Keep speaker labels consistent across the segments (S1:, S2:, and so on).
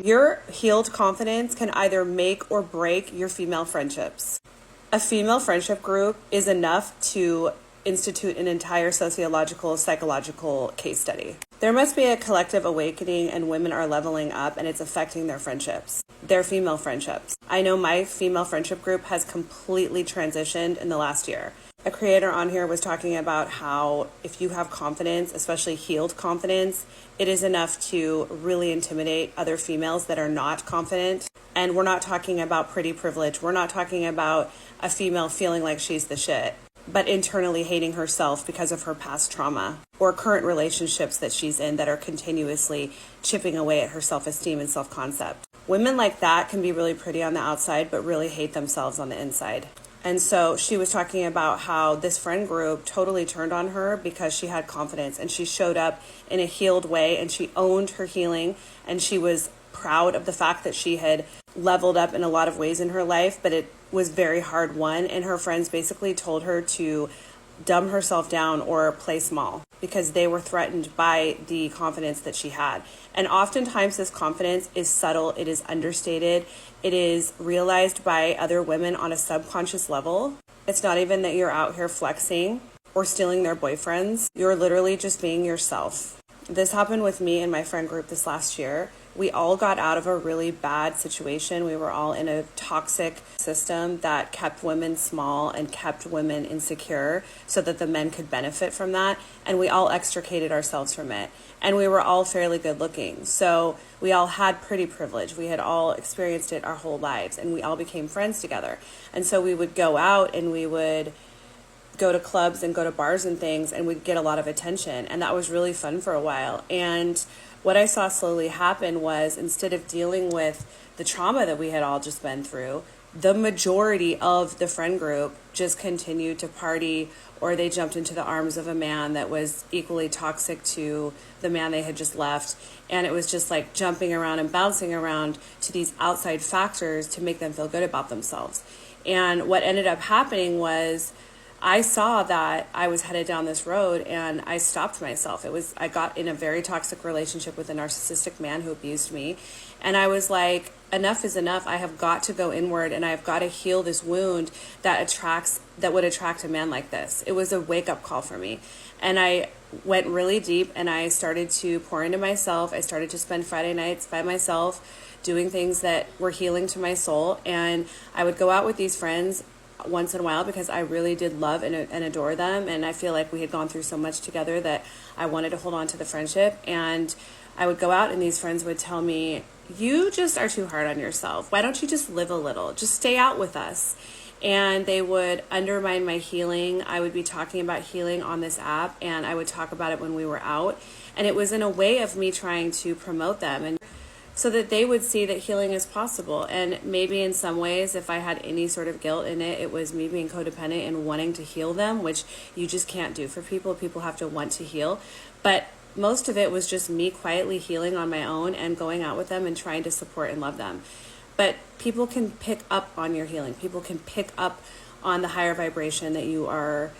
S1: Your healed confidence can either make or break your female friendships. A female friendship group is enough to institute an entire sociological, psychological case study. There must be a collective awakening and women are leveling up and it's affecting their friendships, their female friendships. I know my female friendship group has completely transitioned in the last year. A creator on here was talking about how if you have confidence, especially healed confidence, it is enough to really intimidate other females that are not confident. And we're not talking about pretty privilege. We're not talking about a female feeling like she's the shit, but internally hating herself because of her past trauma or current relationships that she's in that are continuously chipping away at her self-esteem and self-concept. Women like that can be really pretty on the outside, but really hate themselves on the inside. And so she was talking about how this friend group totally turned on her because she had confidence and she showed up in a healed way and she owned her healing and she was proud of the fact that she had leveled up in a lot of ways in her life, but it was very hard won. And her friends basically told her to dumb herself down or play small because they were threatened by the confidence that she had. And oftentimes this confidence is subtle, it is understated, it is realized by other women on a subconscious level. It's not even that you're out here flexing or stealing their boyfriends. You're literally just being yourself. This happened with me and my friend group this last year. We all got out of a really bad situation. We were all in a toxic system that kept women small and kept women insecure so that the men could benefit from that. And we all extricated ourselves from it. And we were all fairly good looking. So we all had pretty privilege. We had all experienced it our whole lives and we all became friends together. And so we would go out and we would go to clubs and go to bars and things and we'd get a lot of attention. And that was really fun for a while. And what I saw slowly happen was instead of dealing with the trauma that we had all just been through, the majority of the friend group just continued to party or they jumped into the arms of a man that was equally toxic to the man they had just left. And it was just like jumping around and bouncing around to these outside factors to make them feel good about themselves. And what ended up happening was I saw that I was headed down this road and I stopped myself. I got in a very toxic relationship with a narcissistic man who abused me. And I was like, enough is enough. I have got to go inward and I've got to heal this wound that would attract a man like this. It was a wake-up call for me. And I went really deep and I started to pour into myself. I started to spend Friday nights by myself doing things that were healing to my soul. And I would go out with these friends once in a while because I really did love and adore them. And I feel like we had gone through so much together that I wanted to hold on to the friendship. And I would go out and these friends would tell me, you just are too hard on yourself. Why don't you just live a little? Just stay out with us. And they would undermine my healing. I would be talking about healing on this app and I would talk about it when we were out. And it was in a way of me trying to promote them and so that they would see that healing is possible. And maybe in some ways, if I had any sort of guilt in it, it was me being codependent and wanting to heal them, which you just can't do for people. People have to want to heal. But most of it was just me quietly healing on my own and going out with them and trying to support and love them. But people can pick up on your healing. People can pick up on the higher vibration that you are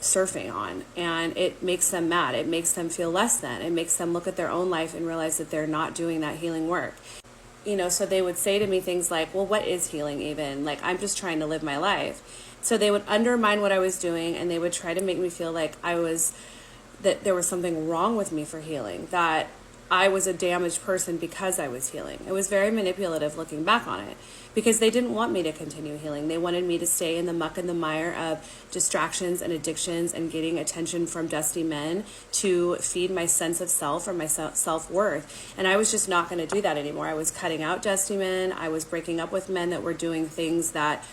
S1: surfing on, and it makes them mad. It makes them feel less than. It makes them look at their own life and realize that they're not doing that healing work. So they would say to me things like, well, what is healing even? Like, I'm just trying to live my life. So they would undermine what I was doing and they would try to make me feel like that there was something wrong with me for healing, that I was a damaged person because I was healing. It was very manipulative looking back on it because they didn't want me to continue healing. They wanted me to stay in the muck and the mire of distractions and addictions and getting attention from dusty men to feed my sense of self or my self-worth. And I was just not going to do that anymore. I was cutting out dusty men. I was breaking up with men that were doing things that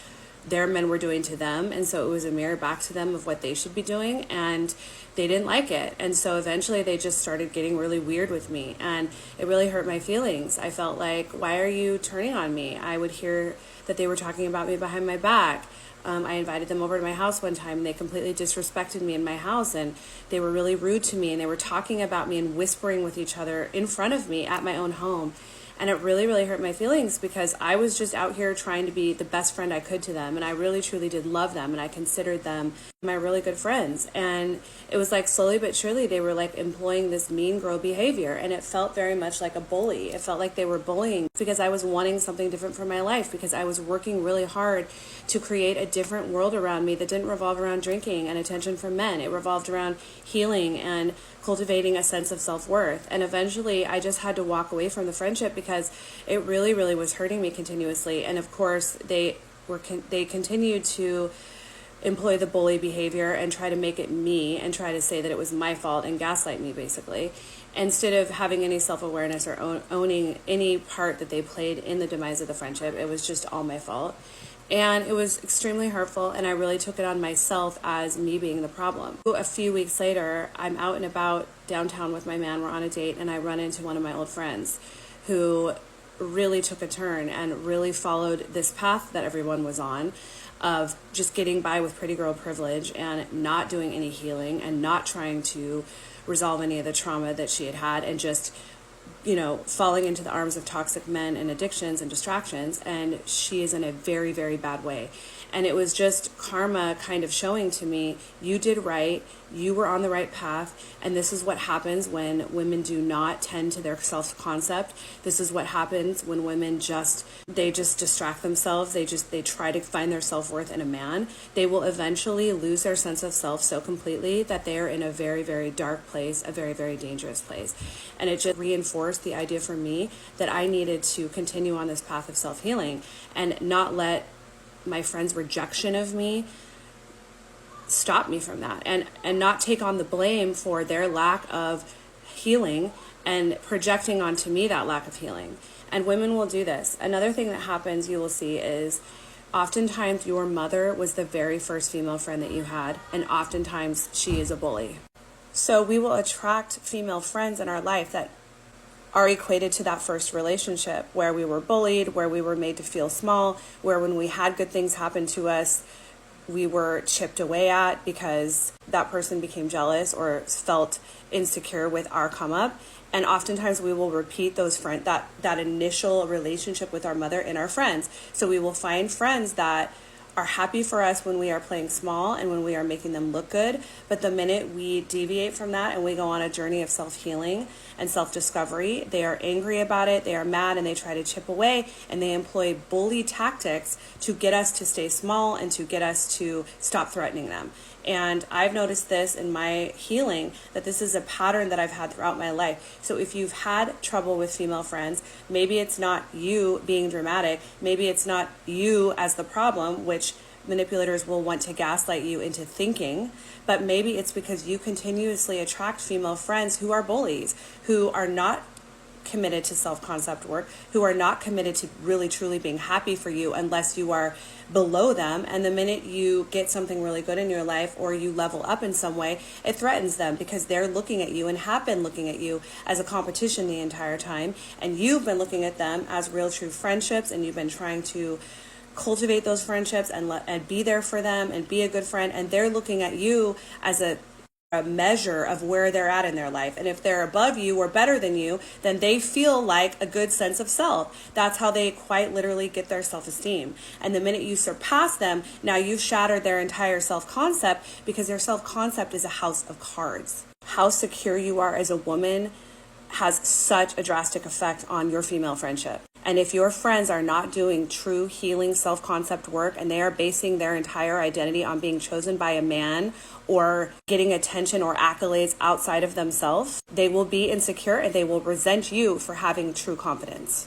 S1: their men were doing to them. And so it was a mirror back to them of what they should be doing. And they didn't like it. And so eventually they just started getting really weird with me. And it really hurt my feelings. I felt like, why are you turning on me? I would hear that they were talking about me behind my back. I invited them over to my house one time and they completely disrespected me in my house and they were really rude to me and they were talking about me and whispering with each other in front of me at my own home. And it really, really hurt my feelings because I was just out here trying to be the best friend I could to them. And I really, truly did love them. And I considered them my really good friends. And it was like slowly but surely they were like employing this mean girl behavior, and it felt very much like a bully. It felt like they were bullying because I was wanting something different for my life, because I was working really hard to create a different world around me that didn't revolve around drinking and attention from men. It revolved around healing and cultivating a sense of self-worth. And eventually I just had to walk away from the friendship because it really, really was hurting me continuously. And of course they continued to employ the bully behavior and try to make it me and try to say that it was my fault and gaslight me, basically, instead of having any self-awareness or owning any part that they played in the demise of the friendship. It was just all my fault. And it was extremely hurtful, and I really took it on myself as me being the problem. A few weeks later, I'm out and about downtown with my man. We're on a date, and I run into one of my old friends who really took a turn and really followed this path that everyone was on, of just getting by with pretty girl privilege and not doing any healing and not trying to resolve any of the trauma that she had and just, falling into the arms of toxic men and addictions and distractions. And she is in a very, very bad way. And it was just karma kind of showing to me, you did right, you were on the right path, and this is what happens when women do not tend to their self-concept. This is what happens when women just distract themselves. They try to find their self-worth in a man. They will eventually lose their sense of self so completely that they are in a very, very dark place, a very, very dangerous place. And it just reinforced the idea for me that I needed to continue on this path of self-healing and not let my friend's rejection of me stop me from that, and not take on the blame for their lack of healing and projecting onto me that lack of healing. And women will do this. Another thing that happens, you will see, is oftentimes your mother was the very first female friend that you had, and oftentimes she is a bully. So we will attract female friends in our life that are equated to that first relationship where we were bullied, where we were made to feel small, where when we had good things happen to us, we were chipped away at because that person became jealous or felt insecure with our come up. And oftentimes we will repeat that initial relationship with our mother in our friends. So we will find friends that are happy for us when we are playing small and when we are making them look good. But the minute we deviate from that and we go on a journey of self-healing and self-discovery, they are angry about it, they are mad, and they try to chip away, and they employ bully tactics to get us to stay small and to get us to stop threatening them. And I've noticed this in my healing, that this is a pattern that I've had throughout my life. So if you've had trouble with female friends, maybe it's not you being dramatic, maybe it's not you as the problem, which manipulators will want to gaslight you into thinking, but maybe it's because you continuously attract female friends who are bullies, who are not committed to self-concept work, who are not committed to really truly being happy for you unless you are below them. And the minute you get something really good in your life or you level up in some way, it threatens them because they're looking at you and have been looking at you as a competition the entire time. And you've been looking at them as real true friendships, and you've been trying to cultivate those friendships and be there for them and be a good friend. And they're looking at you as a measure of where they're at in their life. And if they're above you or better than you, then they feel like a good sense of self. That's how they quite literally get their self-esteem. And the minute you surpass them, now you've shattered their entire self-concept, because their self-concept is a house of cards. How secure you are as a woman has such a drastic effect on your female friendship. And if your friends are not doing true healing self-concept work, and they are basing their entire identity on being chosen by a man or getting attention or accolades outside of themselves, they will be insecure and they will resent you for having true confidence.